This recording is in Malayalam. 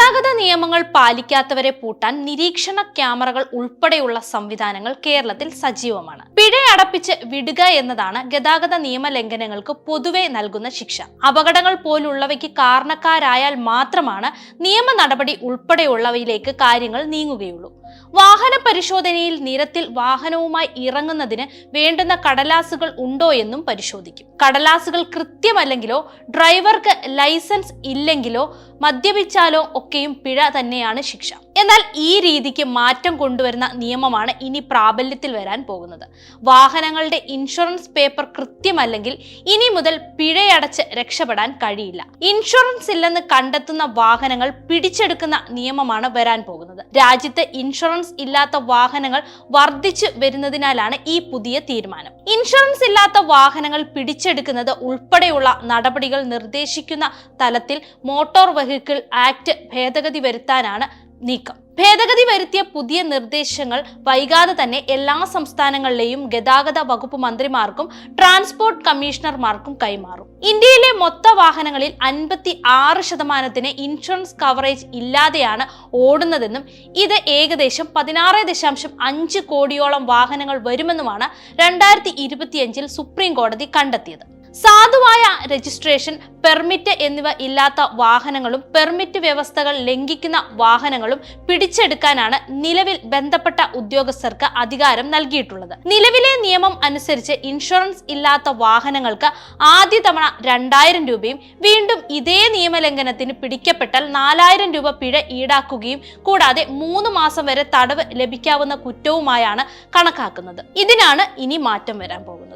ഗതാഗത നിയമങ്ങൾ പാലിക്കാത്തവരെ പൂട്ടാൻ നിരീക്ഷണ ക്യാമറകൾ ഉൾപ്പെടെയുള്ള സംവിധാനങ്ങൾ കേരളത്തിൽ സജീവമാണ്. പിഴ അടപ്പിച്ച് വിടുക എന്നതാണ് ഗതാഗത നിയമ ലംഘനങ്ങൾക്ക് പൊതുവെ നൽകുന്ന ശിക്ഷ. അപകടങ്ങൾ പോലുള്ളവയ്ക്ക് കാരണക്കാരായാൽ മാത്രമാണ് നിയമ നടപടി ഉൾപ്പെടെയുള്ളവയിലേക്ക് കാര്യങ്ങൾ നീങ്ങുകയുള്ളൂ. വാഹന പരിശോധനയിൽ നിരത്തിൽ വാഹനവുമായി ഇറങ്ങുന്നതിന് വേണ്ടുന്ന കടലാസുകൾ ഉണ്ടോ എന്നും പരിശോധിക്കും. കടലാസുകൾ കൃത്യമല്ലെങ്കിലോ ഡ്രൈവർക്ക് ലൈസൻസ് ഇല്ലെങ്കിലോ മദ്യപിച്ചാലോ ഒക്കെയും പിഴ തന്നെയാണ് ശിക്ഷ. എന്നാൽ ഈ രീതിക്ക് മാറ്റം കൊണ്ടുവരുന്ന നിയമമാണ് ഇനി പ്രാബല്യത്തിൽ വരാൻ പോകുന്നത്. വാഹനങ്ങളുടെ ഇൻഷുറൻസ് പേപ്പർ കൃത്യമല്ലെങ്കിൽ ഇനി മുതൽ പിഴയടച്ച് രക്ഷപ്പെടാൻ കഴിയില്ല. ഇൻഷുറൻസ് ഇല്ലെന്ന് കണ്ടെത്തുന്ന വാഹനങ്ങൾ പിടിച്ചെടുക്കുന്ന നിയമമാണ് വരാൻ പോകുന്നത്. രാജ്യത്ത് ഇൻഷുറൻസ് ഇല്ലാത്ത വാഹനങ്ങൾ വർദ്ധിച്ചു വരുന്നതിനാലാണ് ഈ പുതിയ തീരുമാനം. ഇൻഷുറൻസ് ഇല്ലാത്ത വാഹനങ്ങൾ പിടിച്ചെടുക്കുന്നത് ഉൾപ്പെടെയുള്ള നടപടികൾ നിർദ്ദേശിക്കുന്ന തലത്തിൽ മോട്ടോർ വെഹിക്കിൾ ആക്ട് ഭേദഗതി വരുത്താനാണ് നീക്കം. ഭേദഗതി വരുത്തിയ പുതിയ നിർദ്ദേശങ്ങൾ വൈകാതെ തന്നെ എല്ലാ സംസ്ഥാനങ്ങളിലെയും ഗതാഗത വകുപ്പ് മന്ത്രിമാർക്കും ട്രാൻസ്പോർട്ട് കമ്മീഷണർമാർക്കും കൈമാറും. ഇന്ത്യയിലെ മൊത്ത വാഹനങ്ങളിൽ 56% ഇൻഷുറൻസ് കവറേജ് ഇല്ലാതെയാണ് ഓടുന്നതെന്നും ഇത് ഏകദേശം 16.5 കോടിയോളം വാഹനങ്ങൾ വരുമെന്നുമാണ് 2025 സുപ്രീം കോടതി കണ്ടെത്തിയത്. സാധുവായ രജിസ്ട്രേഷൻ, പെർമിറ്റ് എന്നിവ ഇല്ലാത്ത വാഹനങ്ങളും പെർമിറ്റ് വ്യവസ്ഥകൾ ലംഘിക്കുന്ന വാഹനങ്ങളും പിടിച്ചെടുക്കാനാണ് നിലവിൽ ബന്ധപ്പെട്ട ഉദ്യോഗസ്ഥർക്ക് അധികാരം നൽകിയിട്ടുള്ളത്. നിലവിലെ നിയമം അനുസരിച്ച് ഇൻഷുറൻസ് ഇല്ലാത്ത വാഹനങ്ങൾക്ക് ആദ്യ തവണ 2000 രൂപയും വീണ്ടും ഇതേ നിയമലംഘനത്തിന് പിടിക്കപ്പെട്ടാൽ 4000 രൂപ പിഴ ഈടാക്കുകയും കൂടാതെ 3 മാസം വരെ തടവ് ലഭിക്കാവുന്ന കുറ്റവുമായാണ് കണക്കാക്കുന്നത്. ഇതിനാണ് ഇനി മാറ്റം വരാൻ പോകുന്നത്.